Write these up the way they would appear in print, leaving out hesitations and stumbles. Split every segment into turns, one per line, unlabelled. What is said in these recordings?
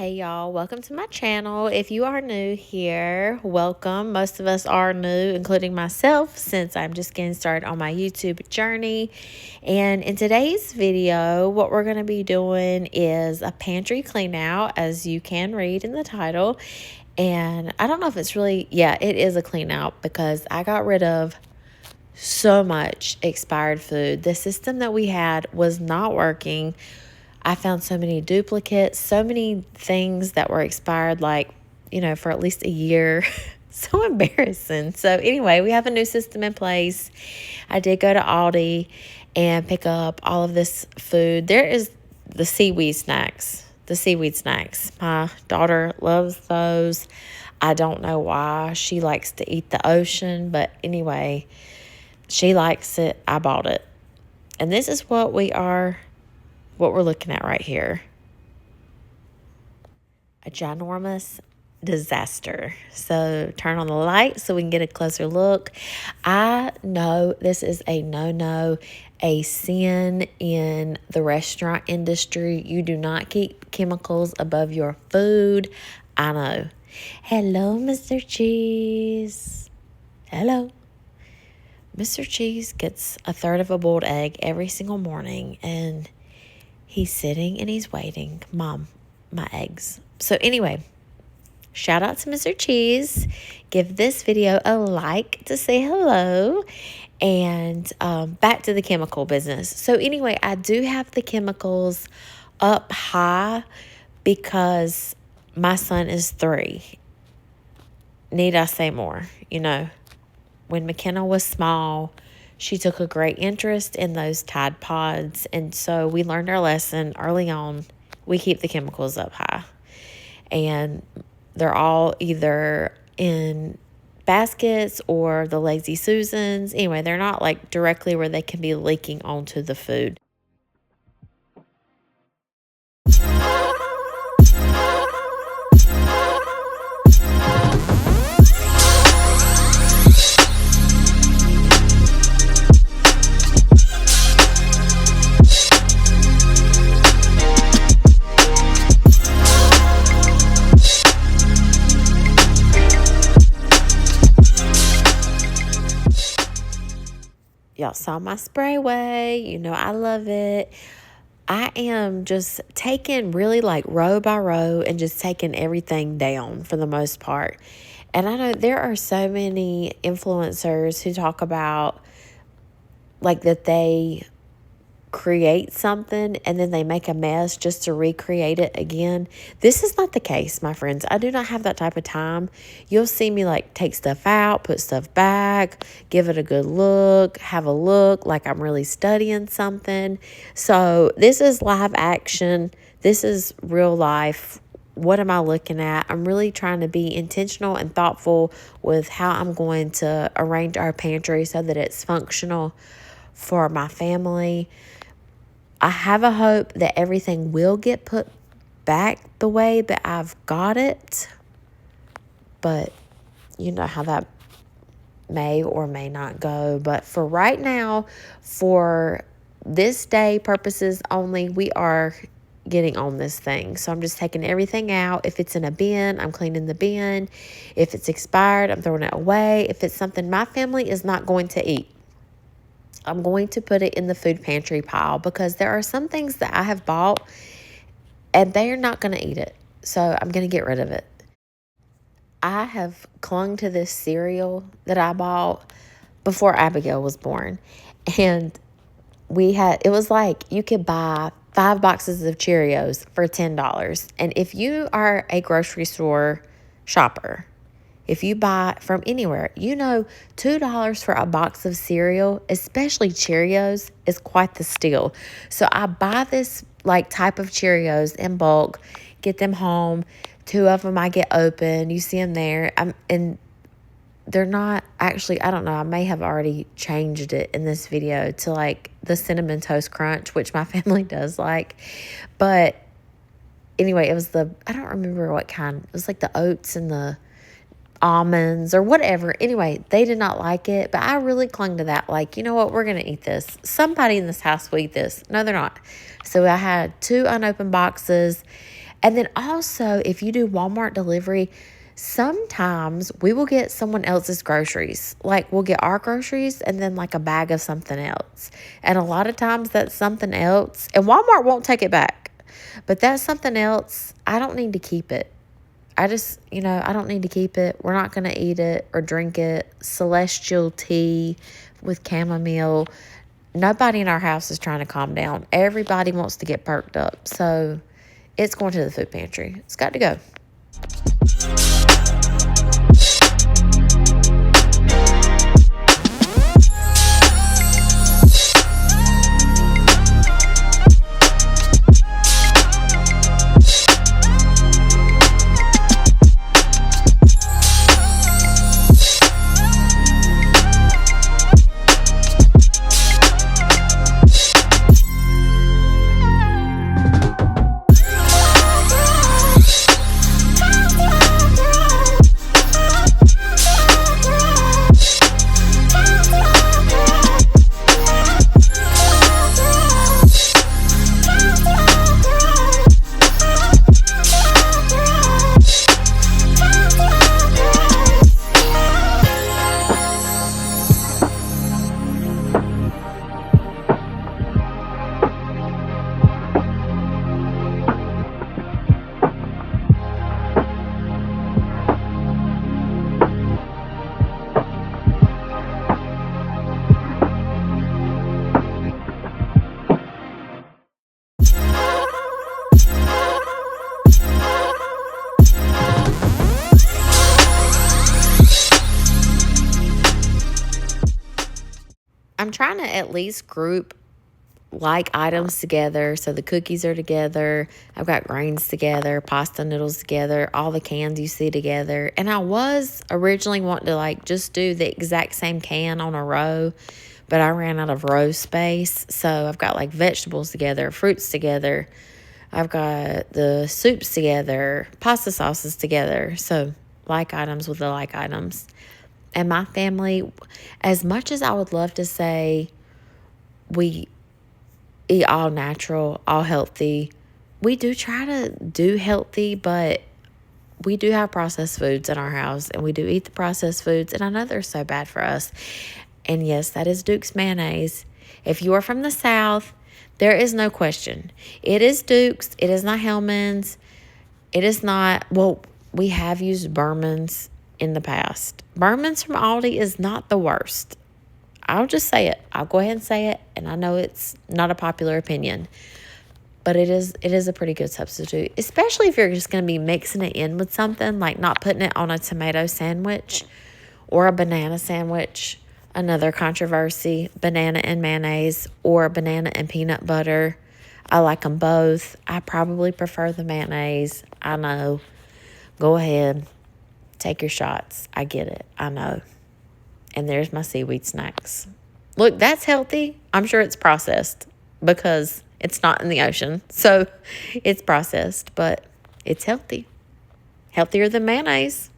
Hey y'all, welcome to my channel. If you are new here, welcome. Most of us are new, including myself, since I'm just getting started on my YouTube journey. And in today's video, what we're going to be doing is a pantry clean out, as you can read in the title. And I don't know if it's really, yeah, it is a clean out because I got rid of so much expired food. The system that we had was not working. I found so many duplicates, so many things that were expired, like, for at least a year. So embarrassing. So anyway, we have a new system in place. I did go to Aldi and pick up all of this food. There is the seaweed snacks. The seaweed snacks. My daughter loves those. I don't know why. She likes to eat the ocean, but anyway, she likes it. I bought it. And this is what we're looking at right here. A ginormous disaster. So turn on the light so we can get a closer look. I know this is a no-no, a sin in the restaurant industry. You do not keep chemicals above your food. I know. Hello, Mr. Cheese. Hello. Mr. Cheese gets a third of a boiled egg every single morning, and he's sitting and he's waiting. Mom, my eggs. So anyway, shout out to Mr. Cheese. Give this video a like to say hello. And back to the chemical business. So anyway, I do have the chemicals up high because my son is 3. Need I say more? When McKenna was small, she took a great interest in those Tide Pods, and so we learned our lesson early on. We keep the chemicals up high, and they're all either in baskets or the Lazy Susans. Anyway, they're not like directly where they can be leaking onto the food. Y'all saw my sprayway. I love it. I am just taking really like row by row and just taking everything down for the most part. And I know there are so many influencers who talk about like that they create something and then they make a mess just to recreate it again. This is not the case, my friends. I do not have that type of time. You'll see me like take stuff out, put stuff back, give it a good look, have a look like I'm really studying something. So this is live action. This is real life. What am I looking at? I'm really trying to be intentional and thoughtful with how I'm going to arrange our pantry so that it's functional for my family. I have a hope that everything will get put back the way that I've got it. But you know how that may or may not go. But for right now, for this day purposes only, we are getting on this thing. So I'm just taking everything out. If it's in a bin, I'm cleaning the bin. If it's expired, I'm throwing it away. If it's something my family is not going to eat, I'm going to put it in the food pantry pile because there are some things that I have bought and they are not going to eat it. So I'm going to get rid of it. I have clung to this cereal that I bought before Abigail was born. And it was like you could buy 5 boxes of Cheerios for $10. And if you are a grocery store shopper, if you buy from anywhere, $2 for a box of cereal, especially Cheerios, is quite the steal. So I buy this type of Cheerios in bulk, get them home. 2 of them I get open. You see them there. And they're not actually, I don't know, I may have already changed it in this video to the Cinnamon Toast Crunch, which my family does like. But anyway, it was I don't remember what kind. It was the oats and the almonds or whatever. Anyway, they did not like it, but I really clung to that. You know what? We're going to eat this. Somebody in this house will eat this. No, they're not. So I had 2 unopened boxes And then also, if you do Walmart delivery, sometimes we will get someone else's groceries. Like, we'll get our groceries and then like a bag of something else. And a lot of times that's something else, and Walmart won't take it back. But that's something else. I don't need to keep it. I just, I don't need to keep it. We're not going to eat it or drink it. Celestial tea with chamomile. Nobody in our house is trying to calm down. Everybody wants to get perked up. So it's going to the food pantry. It's got to go. I'm trying to at least group like items together. So the cookies are together. I've got grains together, pasta noodles together, all the cans you see together. And I was originally wanting to like just do the exact same can on a row, but I ran out of row space. So I've got like vegetables together, fruits together. I've got the soups together, pasta sauces together. So like items with the like items. And my family, as much as I would love to say we eat all natural, all healthy, we do try to do healthy, but we do have processed foods in our house, and we do eat the processed foods, and I know they're so bad for us. And yes, that is Duke's mayonnaise. If you are from the South, there is no question. It is Duke's. It is not Hellman's. It is not, well, we have used Berman's in the past. Berman's from Aldi is not the worst. I'll just say it. I'll go ahead and say it, and I know it's not a popular opinion, but it is a pretty good substitute, especially if you're just going to be mixing it in with something, like not putting it on a tomato sandwich or a banana sandwich. Another controversy, banana and mayonnaise or banana and peanut butter. I like them both. I probably prefer the mayonnaise. I know. Go ahead. Take your shots. I get it. I know. And there's my seaweed snacks. Look, that's healthy. I'm sure it's processed because it's not in the ocean. So it's processed, but it's healthy. Healthier than mayonnaise.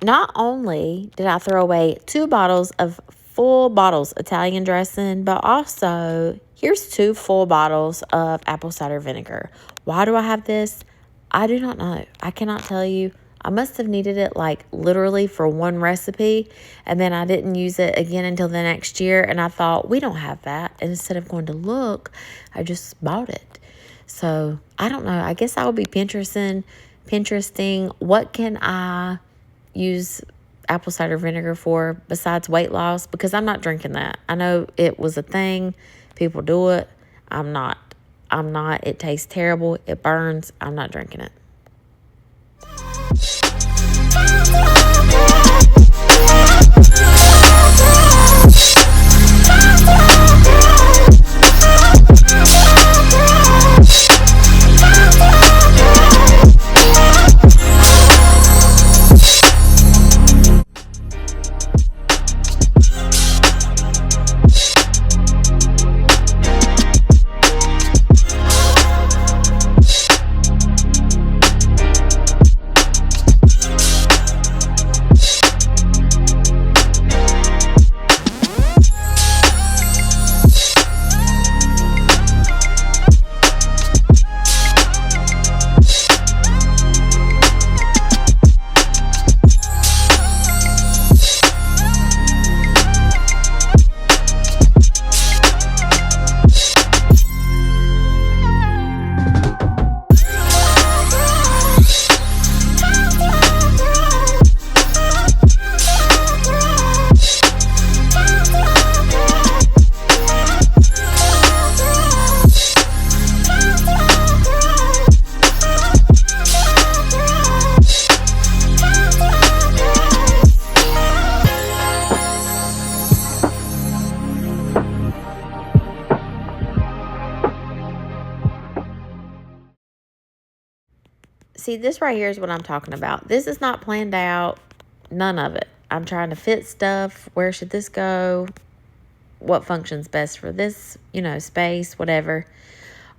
Not only did I throw away 2 bottles of full bottles Italian dressing, but also here's 2 full bottles of apple cider vinegar. Why do I have this? I do not know. I cannot tell you. I must have needed it like literally for one recipe, and then I didn't use it again until the next year, and I thought, we don't have that. And instead of going to look, I just bought it. So I don't know. I guess I will be Pinteresting what can I use apple cider vinegar for besides weight loss, because I'm not drinking that. I know it was a thing. People do it. I'm not. It tastes terrible. It burns. I'm not drinking it. see, this right here is what I'm talking about. This is not planned out. None of it. I'm trying to fit stuff. Where should this go? What functions best for this, space, whatever.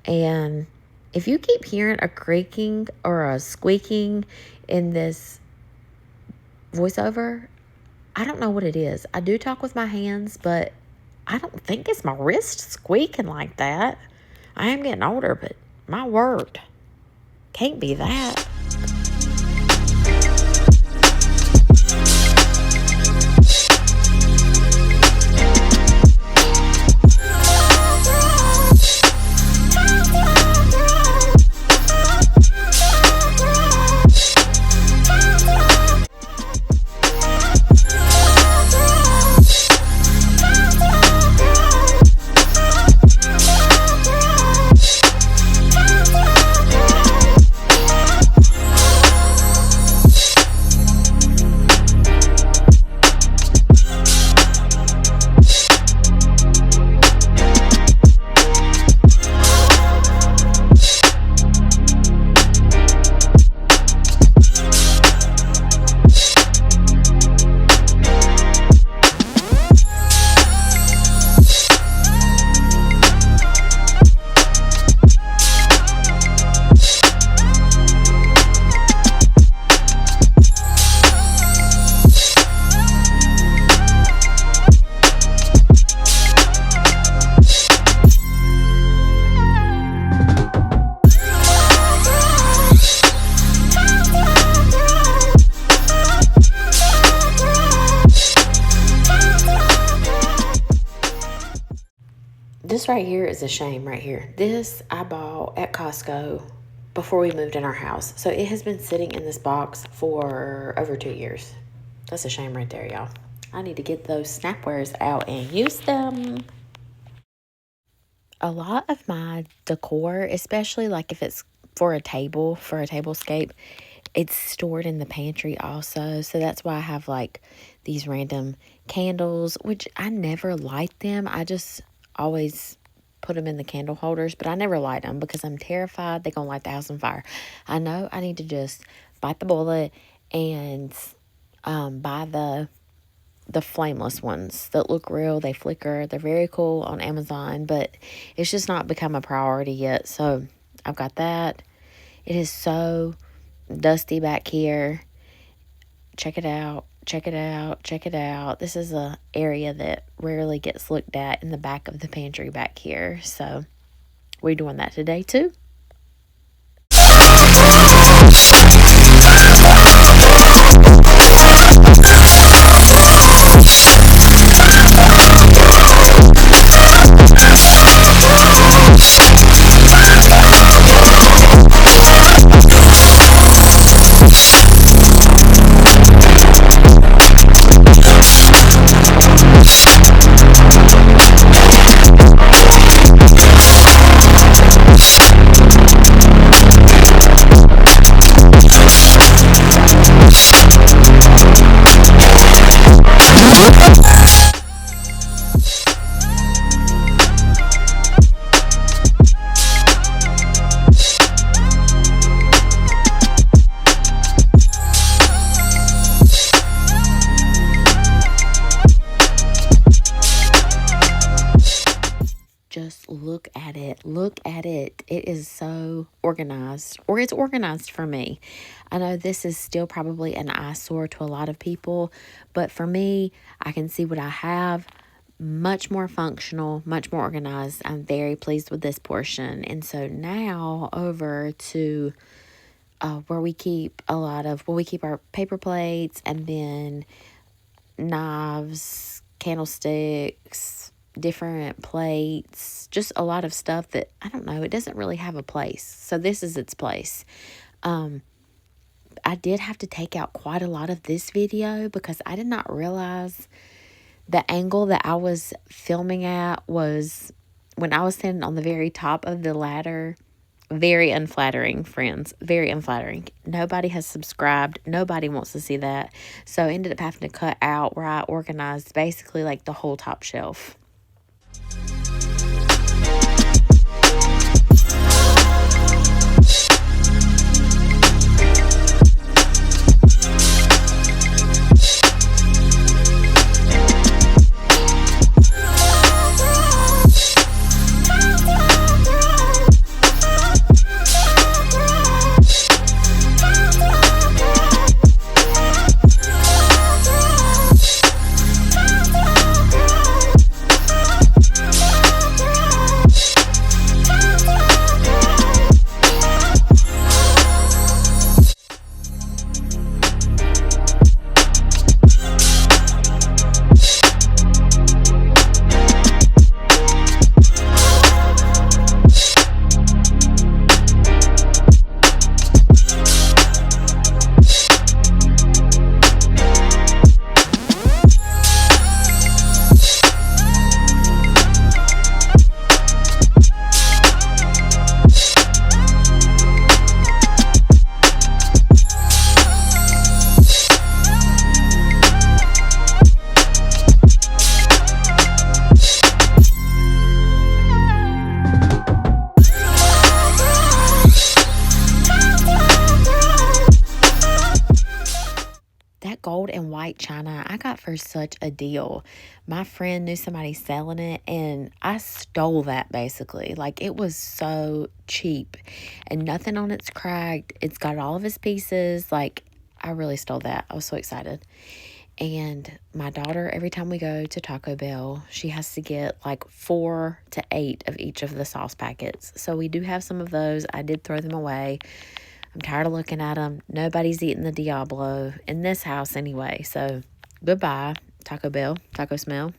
And if you keep hearing a creaking or a squeaking in this voiceover, I don't know what it is. I do talk with my hands, but I don't think it's my wrist squeaking like that. I am getting older, but my word, can't be that. This right here is a shame right here. This I bought at Costco before we moved in our house. So it has been sitting in this box for over 2 years. That's a shame right there, y'all. I need to get those snapwares out and use them. A lot of my decor, especially like if it's for a tablescape, it's stored in the pantry also. So that's why I have like these random candles, which I never light them. I just always put them in the candle holders, but I never light them because I'm terrified they're going to light the house on fire. I know I need to just bite the bullet and buy the flameless ones that look real. They flicker. They're very cool on Amazon, but it's just not become a priority yet. So I've got that. It is so dusty back here. Check it out. Check it out. Check it out. This is a area that rarely gets looked at in the back of the pantry back here. So we're doing that today too. Just look at it. Look at it. It is so organized, or it's organized for me. I know this is still probably an eyesore to a lot of people, but for me, I can see what I have. Much more functional, much more organized. I'm very pleased with this portion. And so now over to where we keep we keep our paper plates and then knives, candlesticks, different plates, just a lot of stuff that, I don't know, it doesn't really have a place. So this is its place. I did have to take out quite a lot of this video because I did not realize the angle that I was filming at was when I was standing on the very top of the ladder. Very unflattering, friends. Very unflattering. Nobody has subscribed. Nobody wants to see that. So I ended up having to cut out where I organized basically like the whole top shelf. gold and white china I got for such a deal. My friend knew somebody selling it, and I stole that basically. Like, it was so cheap, and nothing on it's cracked. It's got all of its pieces. Like, I really stole that. I was so excited. And my daughter, every time we go to Taco Bell, she has to get like 4 to 8 of each of the sauce packets. So we do have some of those. I did throw them away. I'm tired of looking at them. Nobody's eating the Diablo in this house anyway. So goodbye, Taco Bell, taco smell.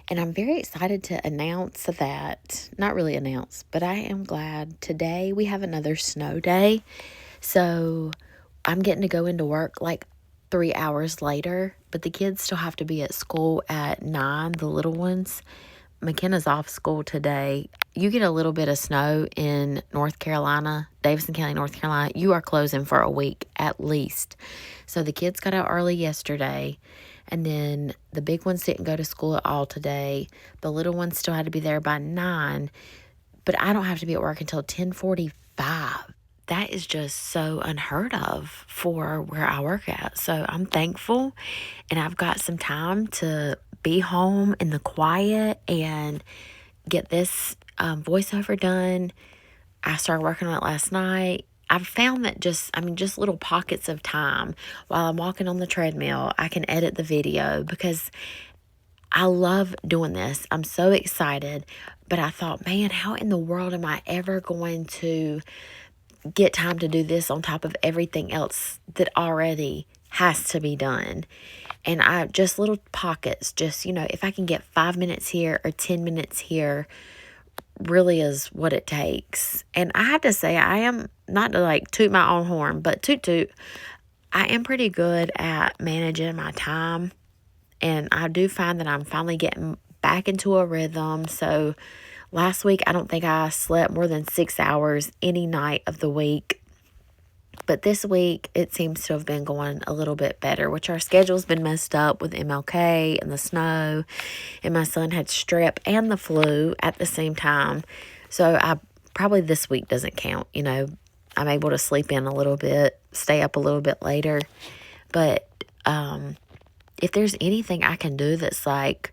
And I'm very excited to announce that, not really announce, but I am glad today we have another snow day. So I'm getting to go into work like 3 hours later, but the kids still have to be at school at 9, the little ones. McKenna's off school today. You get a little bit of snow in North Carolina, Davidson County, North Carolina, you are closing for a week at least. So the kids got out early yesterday, and then the big ones didn't go to school at all today. The little ones still had to be there by 9, but I don't have to be at work until 10:45. That is just so unheard of for where I work at. So I'm thankful, and I've got some time to be home in the quiet and get this voiceover done. I started working on it last night. I've found that just little pockets of time while I'm walking on the treadmill, I can edit the video because I love doing this. I'm so excited, but I thought, man, how in the world am I ever going to get time to do this on top of everything else that already has to be done? And I just little pockets, just, if I can get 5 minutes here or 10 minutes here, really is what it takes. And I have to say, I am, not to like toot my own horn, but toot, I am pretty good at managing my time. And I do find that I'm finally getting back into a rhythm. So last week, I don't think I slept more than 6 hours any night of the week. But this week, it seems to have been going a little bit better, which our schedule's been messed up with MLK and the snow. And my son had strep and the flu at the same time. So probably this week doesn't count. I'm able to sleep in a little bit, stay up a little bit later. But if there's anything I can do that's like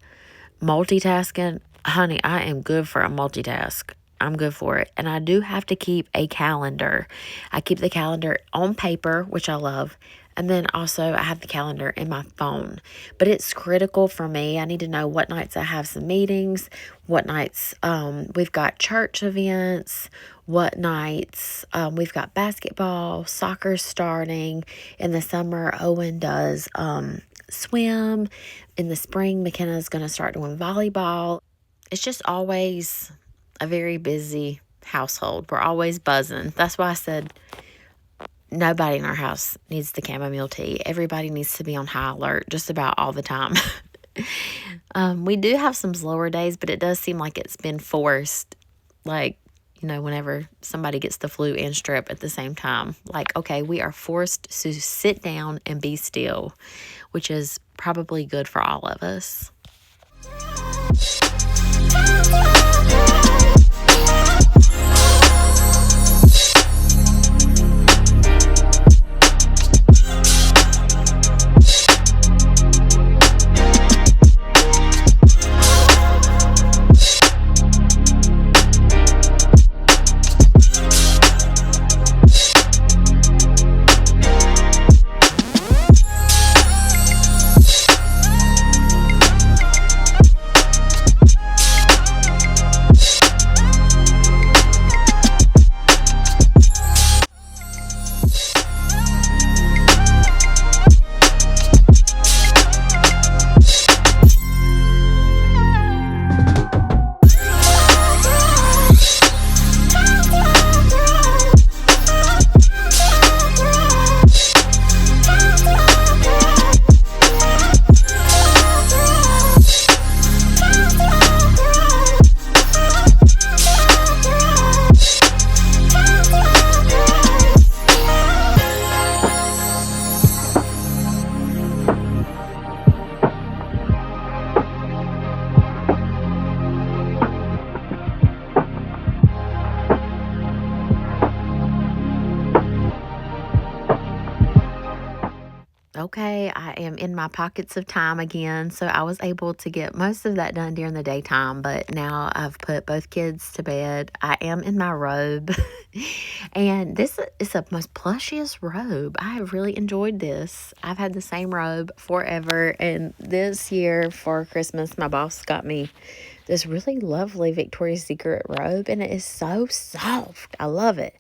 multitasking, honey, I am good for a multitask. I'm good for it. And I do have to keep a calendar. I keep the calendar on paper, which I love. And then also I have the calendar in my phone. But it's critical for me. I need to know what nights I have some meetings, what nights we've got church events, what nights we've got basketball, soccer starting. In the summer, Owen does swim. In the spring, McKenna's going to start doing volleyball. It's just always a very busy household. We're always buzzing. That's why I said nobody in our house needs the chamomile tea. Everybody needs to be on high alert just about all the time. We do have some slower days, but it does seem like it's been forced. Like, whenever somebody gets the flu and strep at the same time. Like, okay, we are forced to sit down and be still, which is probably good for all of us. Okay, I am in my pockets of time again, so I was able to get most of that done during the daytime, but now I've put both kids to bed. I am in my robe, and this is the most plushiest robe. I have really enjoyed this. I've had the same robe forever, and this year for Christmas, my boss got me this really lovely Victoria's Secret robe, and it is so soft. I love it.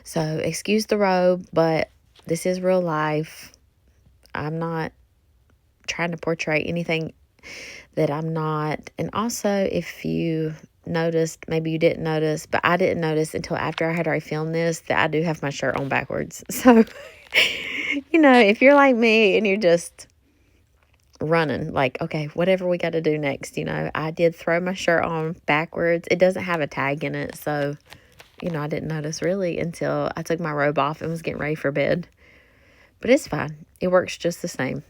So, excuse the robe, but this is real life. I'm not trying to portray anything that I'm not. And also, if you noticed, maybe you didn't notice, but I didn't notice until after I had already filmed this that I do have my shirt on backwards. So, if you're like me and you're just running, like, okay, whatever we got to do next, I did throw my shirt on backwards. It doesn't have a tag in it. So, I didn't notice really until I took my robe off and was getting ready for bed. But it's fine. It works just the same.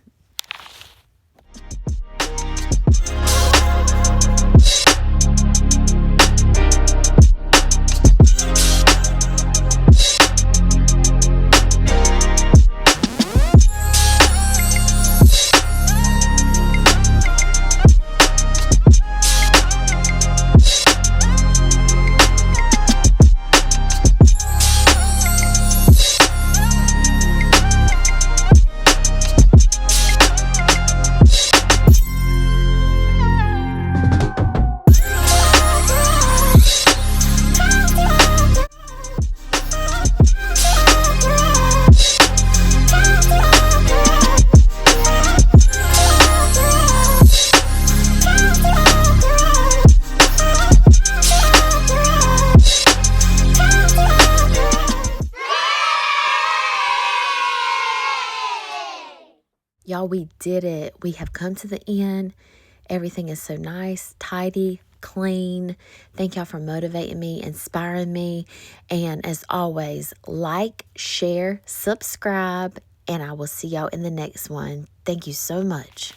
Y'all, we did it. We have come to the end. Everything is so nice, tidy, clean. Thank y'all for motivating me, inspiring me. And as always, like, share, subscribe, and I will see y'all in the next one. Thank you so much.